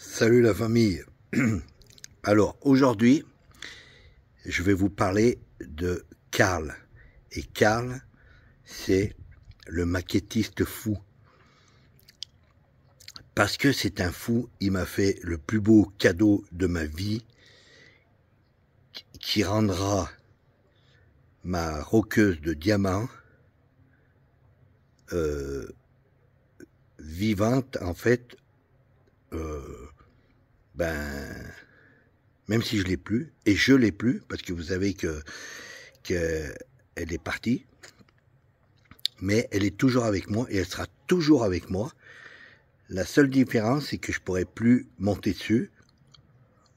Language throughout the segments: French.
Salut la famille. Alors aujourd'hui, je vais vous parler de Karl. Et Karl, c'est le maquettiste fou. Parce que c'est un fou, il m'a fait le plus beau cadeau de ma vie, qui rendra ma roqueuse de diamants vivante en fait. Même si je l'ai plus, et je l'ai plus, parce que vous savez que elle est partie, mais elle est toujours avec moi, et elle sera toujours avec moi. La seule différence, c'est que je pourrai plus monter dessus,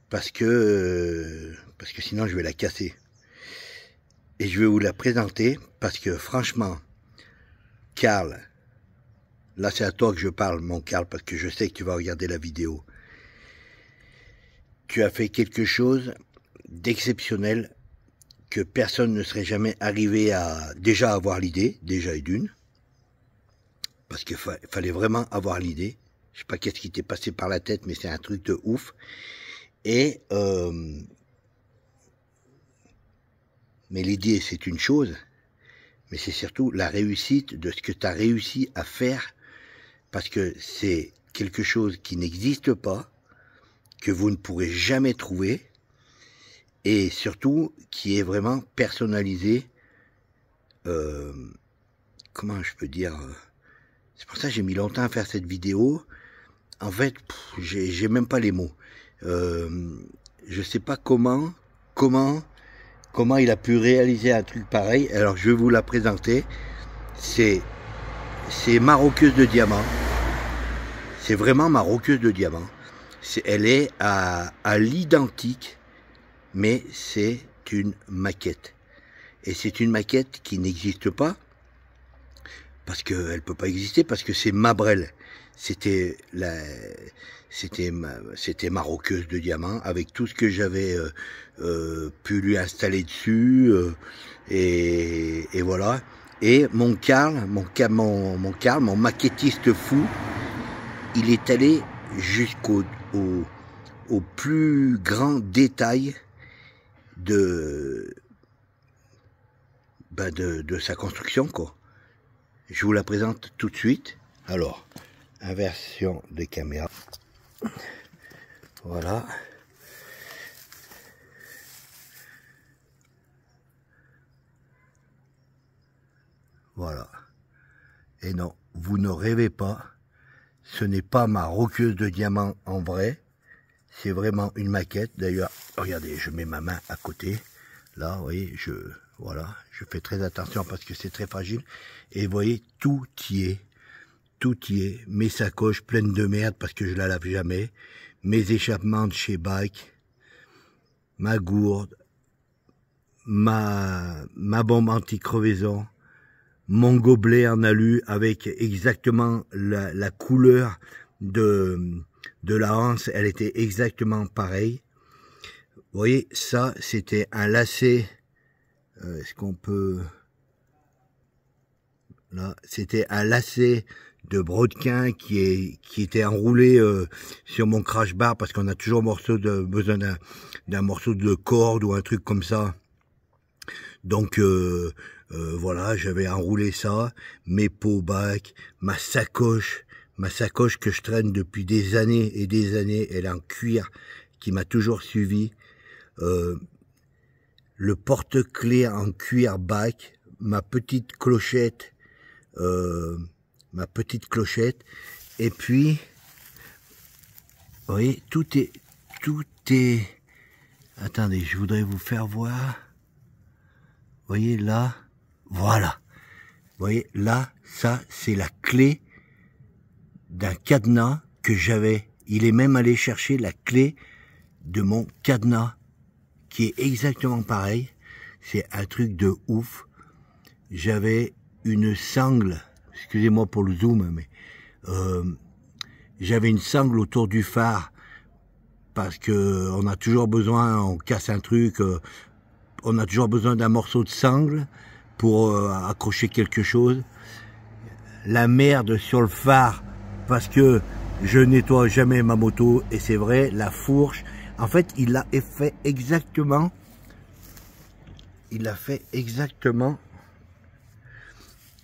parce que sinon je vais la casser. Et je vais vous la présenter, parce que franchement, Karl, là c'est à toi que je parle, mon Karl, parce que je sais que tu vas regarder la vidéo. Tu as fait quelque chose d'exceptionnel que personne ne serait jamais arrivé à déjà avoir l'idée, déjà et d'une, parce qu'il fallait vraiment avoir l'idée. Je sais pas qu'est-ce qui t'est passé par la tête, mais c'est un truc de ouf. Et mais l'idée c'est une chose, mais c'est surtout la réussite de ce que tu as réussi à faire, parce que c'est quelque chose qui n'existe pas, que vous ne pourrez jamais trouver, et surtout qui est vraiment personnalisé. Comment je peux dire, c'est pour ça que j'ai mis longtemps à faire cette vidéo. En fait, j'ai même pas les mots. Je sais pas comment il a pu réaliser un truc pareil. Alors je vais vous la présenter. C'est ma roqueuse de diamant. C'est vraiment ma roqueuse de diamant. Elle est à l'identique, mais c'est une maquette. Et c'est une maquette qui n'existe pas, parce qu'elle peut pas exister, parce que c'est ma Brel. C'était ma roqueuse de diamant, avec tout ce que j'avais pu lui installer dessus, et voilà. Et mon Karl, mon maquettiste fou, il est allé jusqu'au plus grand détail de sa construction, quoi. Je vous la présente tout de suite. Alors, inversion de caméra. Voilà. Voilà. Et non, vous ne rêvez pas. Ce n'est pas ma roqueuse de diamant en vrai. C'est vraiment une maquette. D'ailleurs, regardez, je mets ma main à côté. Là, vous voyez, voilà, je fais très attention parce que c'est très fragile. Et vous voyez, tout y est. Tout y est. Mes sacoches pleines de merde parce que je la lave jamais. Mes échappements de chez Bike. Ma gourde. Ma bombe anti-crevaison. Mon gobelet en alu avec exactement la couleur de la anse. Elle était exactement pareille. Vous voyez, ça, c'était un lacet. Est-ce qu'on peut... Là, c'était un lacet de brodequin qui était enroulé sur mon crash bar, parce qu'on a toujours besoin d'un morceau de corde ou un truc comme ça. Donc, voilà, j'avais enroulé ça, mes pots bac, ma sacoche que je traîne depuis des années et des années, elle est en cuir, qui m'a toujours suivi. Le porte-clés en cuir bac, ma petite clochette, et puis, vous voyez, tout est, attendez, je voudrais vous faire voir, vous voyez là, voilà, vous voyez là, ça c'est la clé d'un cadenas que j'avais. Il est même allé chercher la clé de mon cadenas, qui est exactement pareil. C'est un truc de ouf. J'avais une sangle, excusez-moi pour le zoom, mais j'avais une sangle autour du phare, parce que on a toujours besoin, on casse un truc, on a toujours besoin d'un morceau de sangle pour accrocher quelque chose. La merde sur le phare, parce que je nettoie jamais ma moto, et c'est vrai, la fourche, en fait, il l'a fait exactement,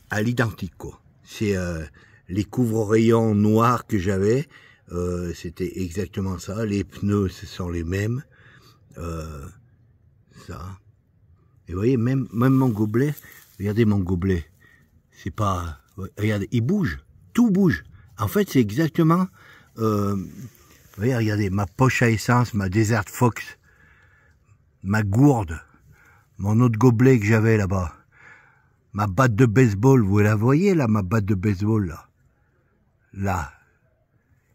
à l'identique, quoi. C'est les couvre-rayons noirs que j'avais, c'était exactement ça. Les pneus, ce sont les mêmes. Ça. Et vous voyez, même mon gobelet, regardez mon gobelet. C'est pas... Regardez, il bouge. Tout bouge. En fait, c'est exactement... vous voyez, regardez, ma poche à essence, ma Desert Fox, ma gourde, mon autre gobelet que j'avais là-bas, ma batte de baseball, vous la voyez là, ma batte de baseball là. Là.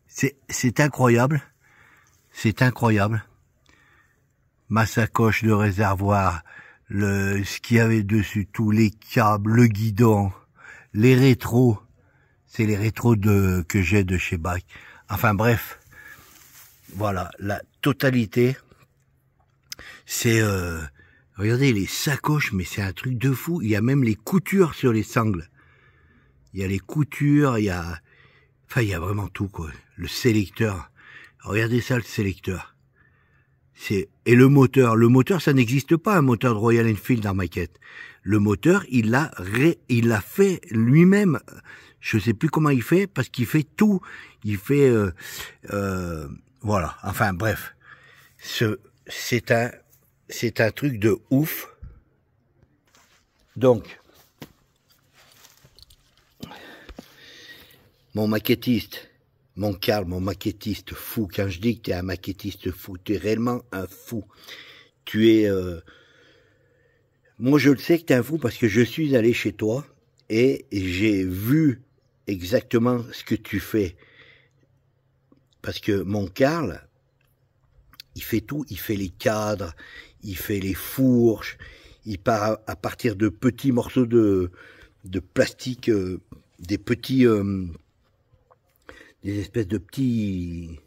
C'est incroyable. C'est incroyable. Ma sacoche de réservoir, ce qu'il y avait dessus, tous les câbles, le guidon, les rétros. C'est les rétros que j'ai de chez Bach. Enfin bref. Voilà, la totalité. C'est... regardez les sacoches, mais c'est un truc de fou. Il y a même les coutures sur les sangles. Il y a les coutures, il y a... Enfin, il y a vraiment tout, quoi. Le sélecteur. Regardez ça, le sélecteur. Et le moteur, ça n'existe pas, un moteur de Royal Enfield en maquette. Le moteur, il l'a fait lui-même. Je sais plus comment il fait, parce qu'il fait tout. Il fait, voilà. Enfin, bref. C'est un truc de ouf. Donc, mon maquettiste, mon Karl, mon maquettiste fou. Quand je dis que tu es un maquettiste fou, tu es réellement un fou. Tu es... Moi, je le sais que tu es un fou parce que je suis allé chez toi et j'ai vu exactement ce que tu fais. Parce que mon Karl, il fait tout. Il fait les cadres, il fait les fourches, il part à partir de petits morceaux de plastique, des petits... des espèces de petits,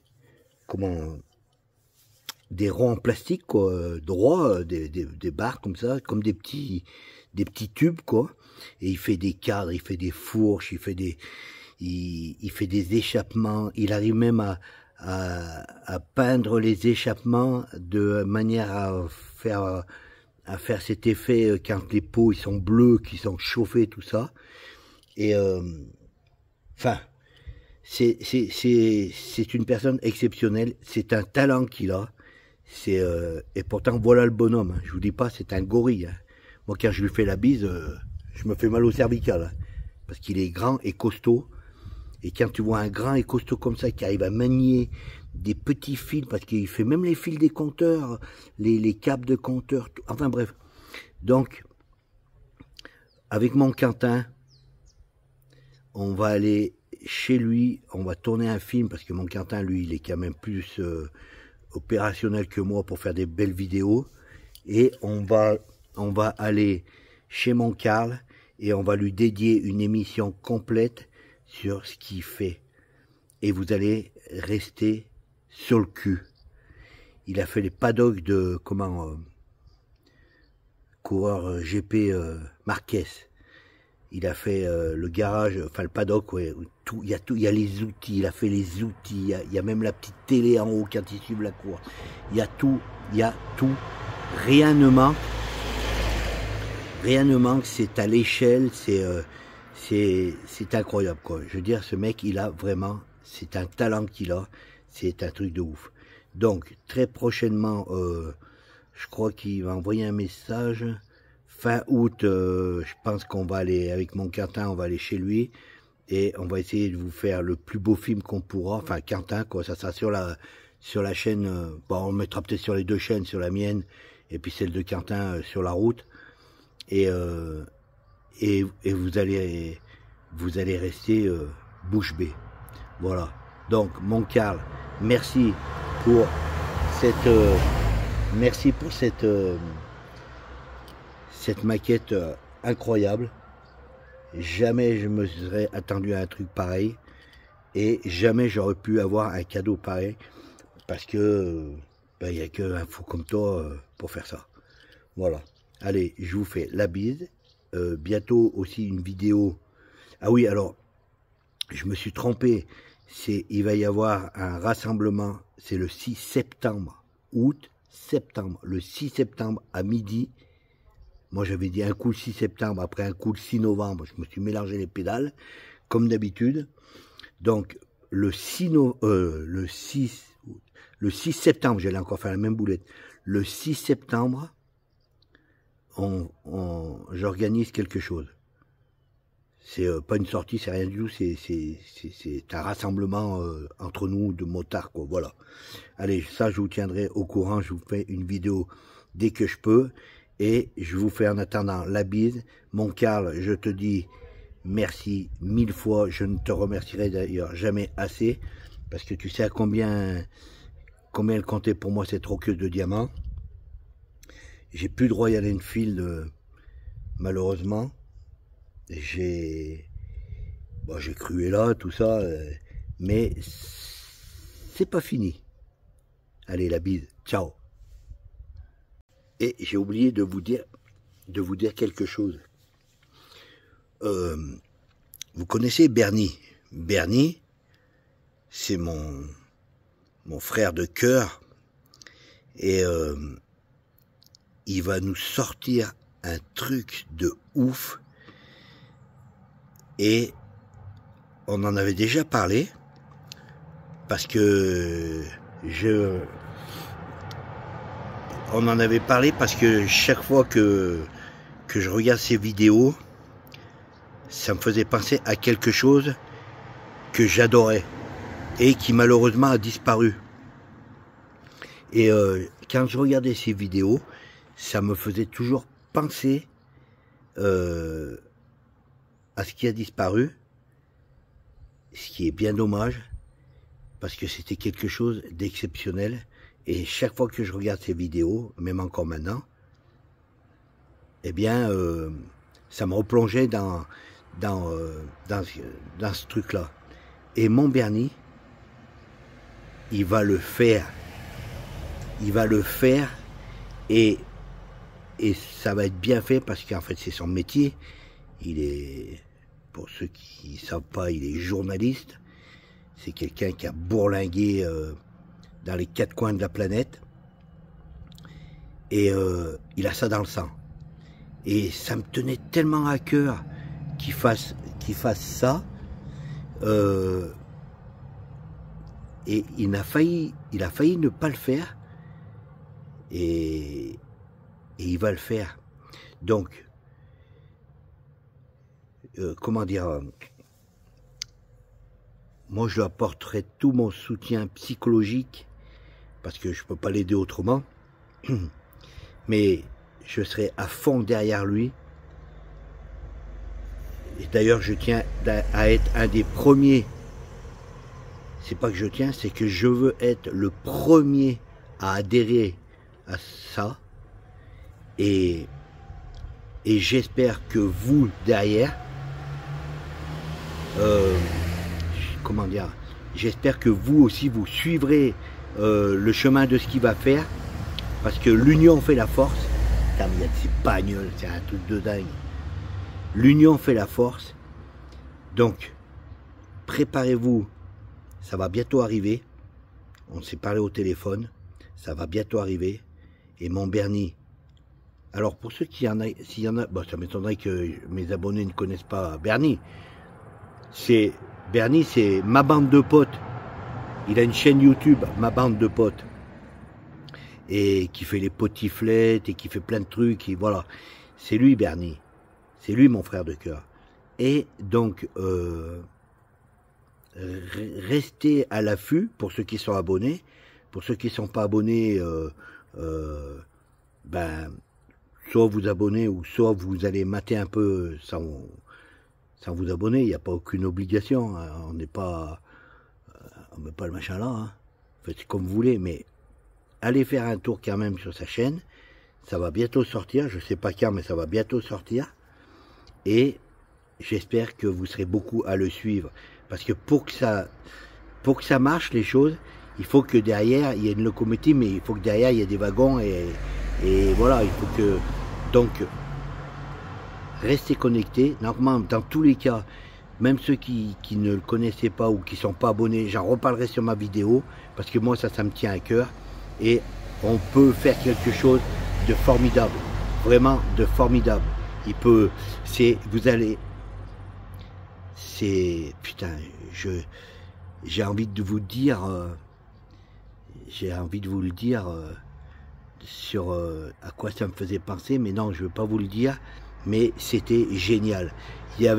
des ronds en plastique, quoi, droits, des barres comme ça, comme des petits tubes, quoi. Et il fait des cadres, il fait des fourches, il fait des échappements. Il arrive même à peindre les échappements de manière à faire cet effet quand les pots ils sont bleus, qui sont chauffés, tout ça. Et enfin. C'est une personne exceptionnelle, c'est un talent qu'il a, et pourtant voilà le bonhomme, hein. Je vous dis pas, c'est un gorille, hein. Moi quand je lui fais la bise, je me fais mal au cervical, hein, parce qu'il est grand et costaud, et quand tu vois un grand et costaud comme ça, qui arrive à manier des petits fils, parce qu'il fait même les fils des compteurs, les câbles de compteurs, tout. Enfin bref, donc, avec mon Quentin, on va aller chez lui, on va tourner un film, parce que mon Quentin, lui, il est quand même plus opérationnel que moi pour faire des belles vidéos, et on va aller chez mon Karl, et on va lui dédier une émission complète sur ce qu'il fait, et vous allez rester sur le cul. Il a fait les paddocks de, coureur GP Marquez. Il a fait le garage, enfin le paddock, ouais, tout, il y a les outils, il a fait les outils, il y a même la petite télé en haut quand il suit la course. Il y a tout, rien ne manque, c'est à l'échelle, c'est incroyable, quoi. Je veux dire, ce mec, il a vraiment, c'est un talent qu'il a, c'est un truc de ouf. Donc, très prochainement, je crois qu'il va envoyer un message. Fin août, je pense qu'on va aller, avec mon Quentin, on va aller chez lui, et on va essayer de vous faire le plus beau film qu'on pourra, enfin Quentin, quoi, ça sera sur la chaîne, bon, on le mettra peut-être sur les deux chaînes, sur la mienne, et puis celle de Quentin sur la route, et vous allez rester bouche bée. Voilà. Donc, mon Karl, merci pour cette maquette incroyable. Jamais je me serais attendu à un truc pareil, et jamais j'aurais pu avoir un cadeau pareil, parce que il n'y a qu'un fou comme toi pour faire ça. Voilà. Allez, je vous fais la bise. Bientôt aussi une vidéo. Ah oui, alors je me suis trompé. il va y avoir un rassemblement, c'est le 6 septembre, août, septembre, le 6 septembre à midi. Moi j'avais dit un coup le 6 septembre, après un coup le 6 novembre, je me suis mélangé les pédales, comme d'habitude. Donc le 6 septembre, j'allais encore faire la même boulette, le 6 septembre, j'organise quelque chose. C'est pas une sortie, c'est rien du tout, c'est un rassemblement entre nous de motards, quoi, voilà. Allez, ça je vous tiendrai au courant, je vous fais une vidéo dès que je peux, et je vous fais en attendant la bise. Mon Karl, je te dis merci 1000 fois, je ne te remercierai d'ailleurs jamais assez, parce que tu sais à combien elle comptait pour moi cette roqueuse de diamants. J'ai plus de Royal Enfield, malheureusement. J'ai Cruella, tout ça, mais c'est pas fini. Allez, la bise, ciao. Et j'ai oublié de vous dire quelque chose. Vous connaissez Bernie? Bernie, c'est mon frère de cœur, et il va nous sortir un truc de ouf. Et on en avait déjà parlé, parce que on en avait parlé parce que chaque fois que je regarde ces vidéos, ça me faisait penser à quelque chose que j'adorais et qui malheureusement a disparu. Et quand je regardais ces vidéos, ça me faisait toujours penser à ce qui a disparu, ce qui est bien dommage, parce que c'était quelque chose d'exceptionnel, et chaque fois que je regarde ces vidéos, même encore maintenant, eh bien, ça me replongeait dans ce truc-là. Et mon Bernie, il va le faire, et ça va être bien fait, parce qu'en fait c'est son métier. Il est, pour ceux qui ne savent pas, il est journaliste. C'est quelqu'un qui a bourlingué dans les 4 coins de la planète. Et il a ça dans le sang. Et ça me tenait tellement à cœur qu'il fasse ça. Et il a failli ne pas le faire. Et il va le faire. Donc, comment dire, moi je lui apporterai tout mon soutien psychologique, parce que je ne peux pas l'aider autrement, mais je serai à fond derrière lui. Et d'ailleurs je tiens à être un des premiers, c'est pas que je tiens, c'est que je veux être le premier à adhérer à ça, et j'espère que vous derrière, comment dire, j'espère que vous aussi vous suivrez le chemin de ce qu'il va faire, parce que l'union fait la force. Putain, mais il y a de ces bagnoles, c'est un truc de dingue. L'union fait la force. Donc préparez-vous, ça va bientôt arriver. On s'est parlé au téléphone, ça va bientôt arriver. Et mon Bernie, alors pour ceux qui en a, s'il y en a, bon, ça m'étonnerait que mes abonnés ne connaissent pas Bernie. Bernie, c'est ma bande de potes. Il a une chaîne YouTube, ma bande de potes, et qui fait les potiflettes et qui fait plein de trucs. Et voilà, c'est lui Bernie, c'est lui mon frère de cœur. Et donc restez à l'affût pour ceux qui sont abonnés. Pour ceux qui ne sont pas abonnés, ben soit vous abonnez, ou soit vous allez mater un peu sans vous abonner. Il n'y a pas aucune obligation, hein. On met pas le machin là, hein. Faites comme vous voulez, mais allez faire un tour quand même sur sa chaîne. Ça va bientôt sortir, je sais pas quand, mais ça va bientôt sortir, et j'espère que vous serez beaucoup à le suivre, parce que pour que ça marche les choses, il faut que derrière il y ait une locomotive, mais il faut que derrière il y ait des wagons, et voilà, il faut que, donc restez connectés. Normalement, dans tous les cas, même ceux qui ne le connaissaient pas ou qui ne sont pas abonnés, j'en reparlerai sur ma vidéo, parce que moi ça me tient à cœur, et on peut faire quelque chose de formidable, vraiment de formidable. Vous allez, putain, j'ai envie de vous dire, sur à quoi ça me faisait penser, mais non, je ne veux pas vous le dire, mais c'était génial. Ça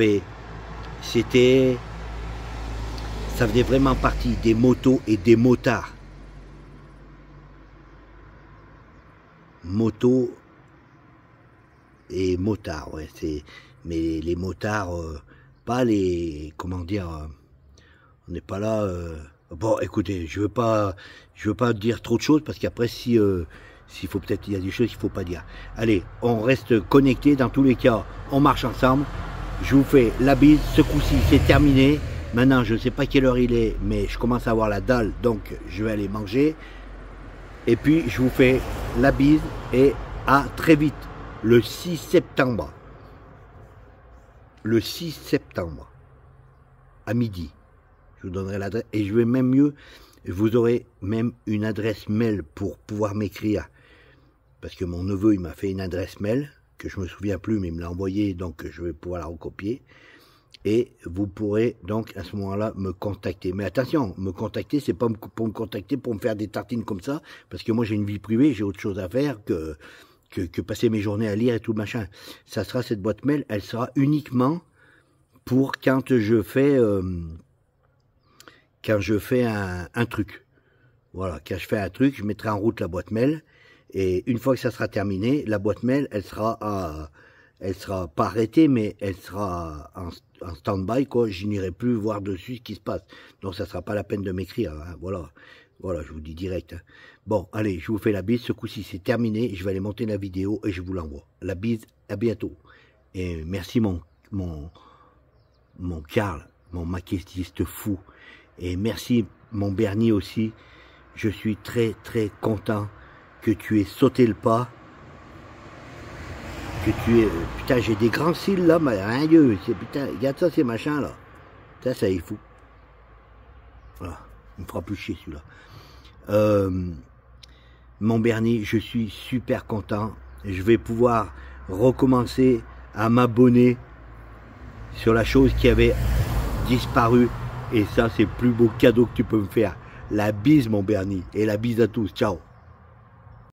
faisait vraiment partie des motos et des motards. Moto et motards, ouais, mais les motards, pas les, comment dire, on n'est pas là, bon, écoutez, je veux pas dire trop de choses, parce qu'après, s'il faut peut-être, il y a des choses qu'il faut pas dire. Allez, on reste connectés, dans tous les cas, on marche ensemble. Je vous fais la bise, ce coup-ci c'est terminé. Maintenant je ne sais pas quelle heure il est, mais je commence à avoir la dalle, donc je vais aller manger. Et puis je vous fais la bise et à très vite, le 6 septembre. Le 6 septembre, à midi. Je vous donnerai l'adresse, et je vais même mieux, vous aurez même une adresse mail pour pouvoir m'écrire. Parce que mon neveu il m'a fait une adresse mail, que je me souviens plus, mais il me l'a envoyé, donc je vais pouvoir la recopier. Et vous pourrez donc à ce moment-là me contacter. Mais attention, me contacter, c'est pas pour me contacter pour me faire des tartines comme ça, parce que moi j'ai une vie privée, j'ai autre chose à faire que passer mes journées à lire et tout machin. Ça sera cette boîte mail, elle sera uniquement pour quand je fais un truc. Voilà, quand je fais un truc, je mettrai en route la boîte mail. Et une fois que ça sera terminé, la boîte mail, elle sera pas arrêtée, mais elle sera en stand-by, quoi. Je n'irai plus voir dessus ce qui se passe. Donc ça sera pas la peine de m'écrire, hein. Voilà, je vous dis direct, hein. Bon, allez, je vous fais la bise. Ce coup-ci, c'est terminé. Je vais aller monter la vidéo et je vous l'envoie. La bise, à bientôt. Et merci mon Karl, mon maquettiste fou. Et merci mon Bernie aussi. Je suis très très content que tu aies sauté le pas, que tu aies... Putain, j'ai des grands cils là, mais rien Dieu, putain, regarde ça, ces machins là. Ça est fou. Voilà, il me fera plus chier celui-là. Mon Bernie, je suis super content. Je vais pouvoir recommencer à m'abonner sur la chose qui avait disparu. Et ça, c'est le plus beau cadeau que tu peux me faire. La bise, mon Bernie, et la bise à tous. Ciao.